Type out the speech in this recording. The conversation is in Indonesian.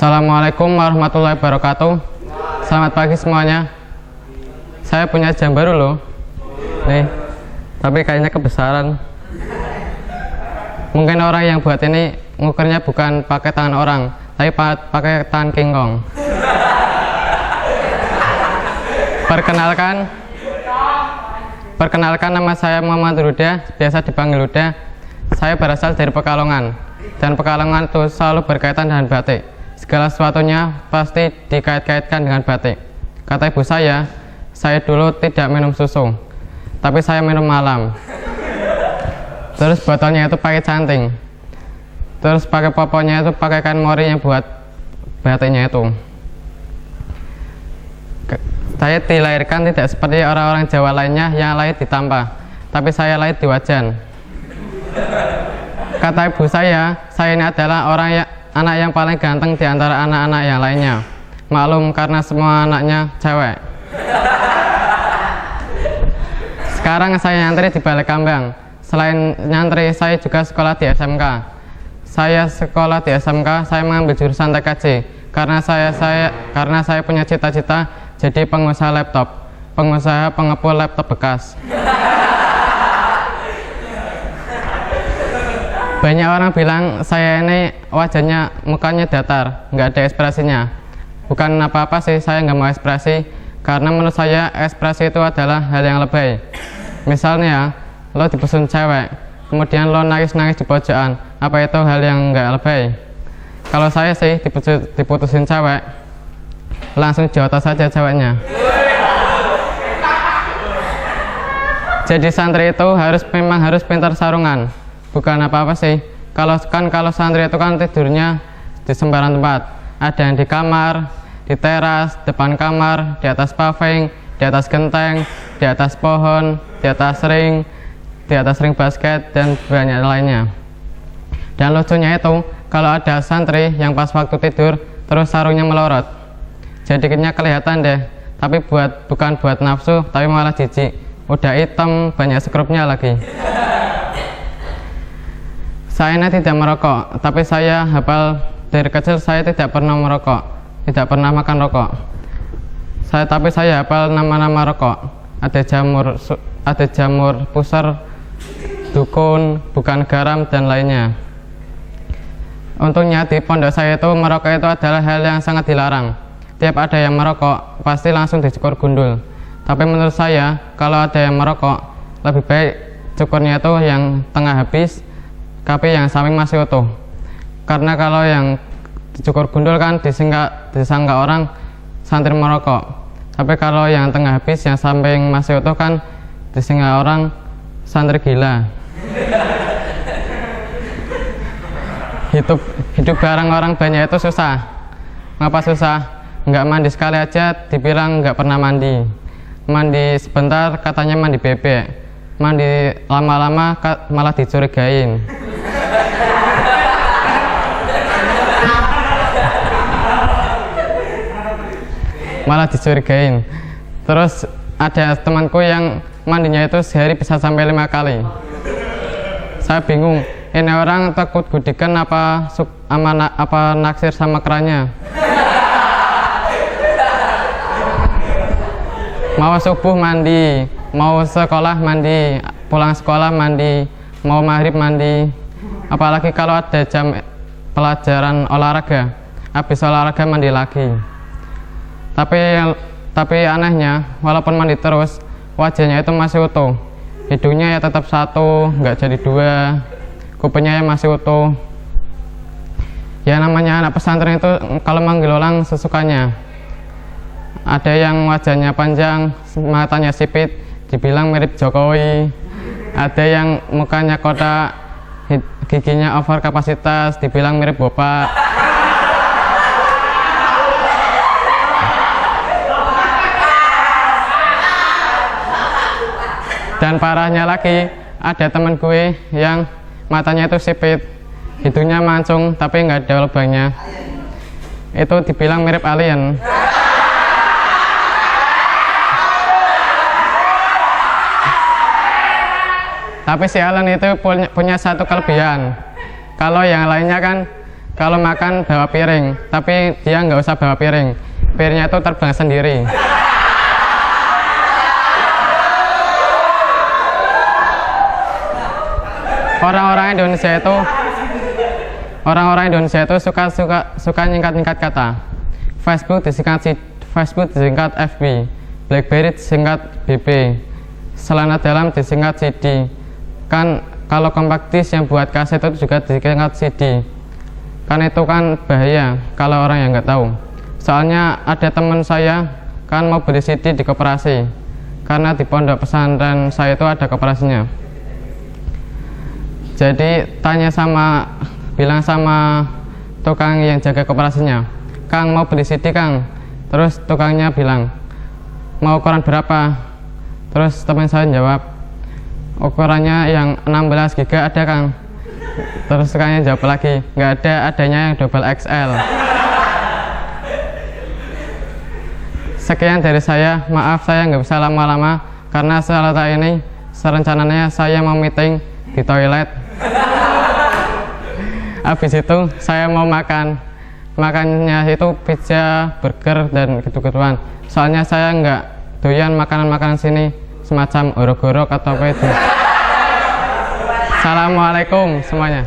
Assalamualaikum warahmatullahi wabarakatuh. Selamat pagi semuanya. Saya punya jam baru loh. Nih, tapi kayaknya kebesaran. Mungkin orang yang buat ini ngukurnya bukan pakai tangan orang, tapi pakai tangan King Kong. Perkenalkan nama saya Muhammad Huda, biasa dipanggil Huda. Saya berasal dari Pekalongan, dan Pekalongan itu selalu berkaitan dengan batik. Segala sesuatunya pasti dikait-kaitkan dengan batik. Kata ibu saya dulu tidak minum susu, tapi saya minum malam. Terus botolnya itu pakai canting. Terus pakai popoknya itu pakai kain mori yang buat batiknya itu. Saya dilahirkan tidak seperti orang-orang Jawa lainnya yang lahir di Tampa, tapi saya lahir di Wajan. Kata ibu saya ini adalah anak yang paling ganteng di antara anak-anak yang lainnya. Maklum karena semua anaknya cewek. Sekarang saya nyantri di Balai Kambang. Selain nyantri, saya juga sekolah di SMK. Saya sekolah di SMK, saya mengambil jurusan TKJ karena saya punya cita-cita jadi pengusaha laptop, pengusaha pengepul laptop bekas. Banyak orang bilang saya ini wajahnya, mukanya datar, nggak ada ekspresinya. Bukan apa-apa sih, saya nggak mau ekspresi, karena menurut saya ekspresi itu adalah hal yang lebay. Misalnya, lo dipesun cewek, kemudian lo nangis-nangis di pojokan, apa itu hal yang nggak lebay? Kalau saya sih diputusin cewek, langsung jotos saja ceweknya. Jadi santri itu memang harus pintar sarungan. Bukan apa-apa sih. Kalau santri itu kan tidurnya di sembarang tempat. Ada yang di kamar, di teras, depan kamar, di atas paving, di atas genteng, di atas pohon, di atas ring basket, dan banyak lainnya. Dan lucunya itu, kalau ada santri yang pas waktu tidur terus sarungnya melorot, jadinya kelihatan deh. Tapi bukan buat nafsu, tapi malah jijik. Udah hitam, banyak skrupnya lagi. Saya ini tidak merokok, tapi saya hafal dari kecil saya tidak pernah merokok, tidak pernah makan rokok. Tapi saya hafal nama-nama rokok. Ada jamur pusar, dukun, bukan garam, dan lainnya. Untungnya di pondok saya itu merokok itu adalah hal yang sangat dilarang. Tiap ada yang merokok, pasti langsung dicukur gundul. Tapi menurut saya, kalau ada yang merokok, lebih baik cukurnya itu yang tengah habis, tapi yang samping masih utuh. Karena kalau yang dicukur gundul kan disangka orang santri merokok. Tapi kalau yang tengah habis, yang samping masih utuh kan disangka orang santri gila. Hidup bareng orang banyak itu susah. Ngapa susah? Nggak mandi sekali aja dibilang nggak pernah mandi. Mandi sebentar katanya mandi bebek. Mandi lama-lama malah dicurigain. Terus ada temanku yang mandinya itu sehari bisa sampai 5 kali. Saya bingung, ini orang takut gudikan apa naksir sama kerannya. Mau subuh mandi, mau sekolah mandi, pulang sekolah mandi, mau maghrib mandi. Apalagi kalau ada jam pelajaran olahraga, habis olahraga mandi lagi. Tapi anehnya, walaupun mandi terus, wajahnya itu masih utuh. Hidungnya ya tetap satu, nggak jadi 2. Kupingnya ya masih utuh. Ya namanya anak pesantren itu kalau manggil orang sesukanya. Ada yang wajahnya panjang, matanya sipit, dibilang mirip Jokowi. Ada yang mukanya kotak, giginya over kapasitas, dibilang mirip Bapak. Dan parahnya lagi, ada temen gue yang matanya itu sipit, hidungnya mancung tapi nggak ada lubangnya. Itu dibilang mirip alien. Tapi si alien itu punya satu kelebihan. Kalau yang lainnya kan kalau makan bawa piring, tapi dia nggak usah bawa piring, piringnya itu terbang sendiri. Orang-orang Indonesia itu suka nyingkat kata. Facebook disingkat FB, BlackBerry disingkat BB, celana dalam disingkat CD. Kan kalau compact disc yang buat kaset itu juga disingkat CD. Kan itu kan bahaya kalau orang yang nggak tahu. Soalnya ada teman saya kan mau beli CD di koperasi, karena di pondok pesantren saya itu ada koperasinya. Jadi bilang sama tukang yang jaga koperasinya, "Kang, mau beli CD, Kang." Terus tukangnya bilang, "Mau ukuran berapa?" Terus teman saya jawab, "Ukurannya yang 16 GB ada, Kang." Terus tukangnya jawab lagi, "Nggak ada, adanya yang double XL." Sekian dari saya, maaf saya nggak bisa lama-lama karena setelah ini rencananya saya mau meeting di toilet. Habis itu saya mau makannya itu pizza, burger, dan gitu-gituan. Soalnya saya nggak doyan makanan-makanan sini semacam orok-orok atau apa itu. Assalamualaikum semuanya.